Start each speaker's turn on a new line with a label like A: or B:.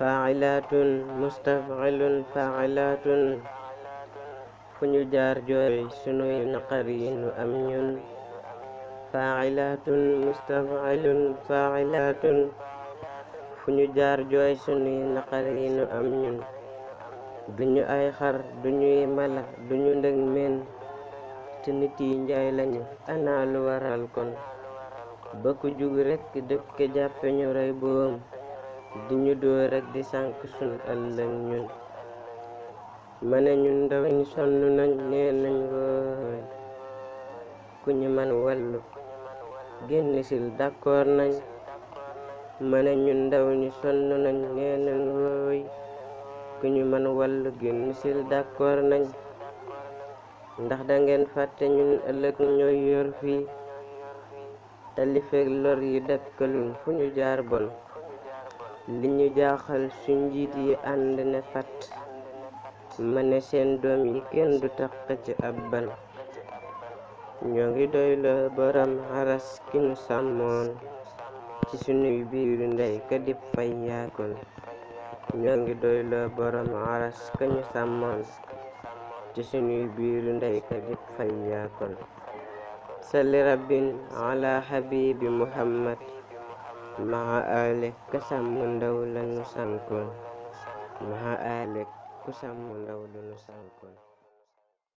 A: faa'ilatun mustaf'ilun faa'ilatun fu ñu jaar jooy sunuy naqar yi nu am ñun faa'ilatun mustaf'ilun faa'ilatun fu ñu jaar jooy sunuy naqar yi nu am ñun duñu ay xar duñuy mala duñu ndëg meen te nit yi njaay lañu ana lu waral kon ba ku jug rekk dëkk jàppe ñu rey boom di ñu dóor rek di sànk sun ëllëg ñun ma ne ñun ndaw ñi sonn nañ nee nañ wooy ku ñu man wallu génn sil d'accord nañ ma ne ñun ndaw ñi sonn nañ nee nañ wooy ku ñu man wallu génn sil d'accord nañ ndax dangeen fàtte ñun ëllëg ñooy yor fii te li fekk lor yi dakkaluñ fu ñu jaar bon li ñu jaaxal suñ njiit yi ànd ne fat ma ne seen doom yi kenn du taq ci ab ban ñoo ngi doyloo borom xaras ki nu sàmmoon ci sunuy biiru ndey ka dib fay yaakoon ñoo ngi doyloo borom xaras ka ñu sàmmoon ci sunuy biiru ndey ka dib fay yaakoon salli rabbin ala habibi muhammad maa ale ka sàmm ndaw lañu sànkoon maa ale ku sàmm ndaw lañu sànkoon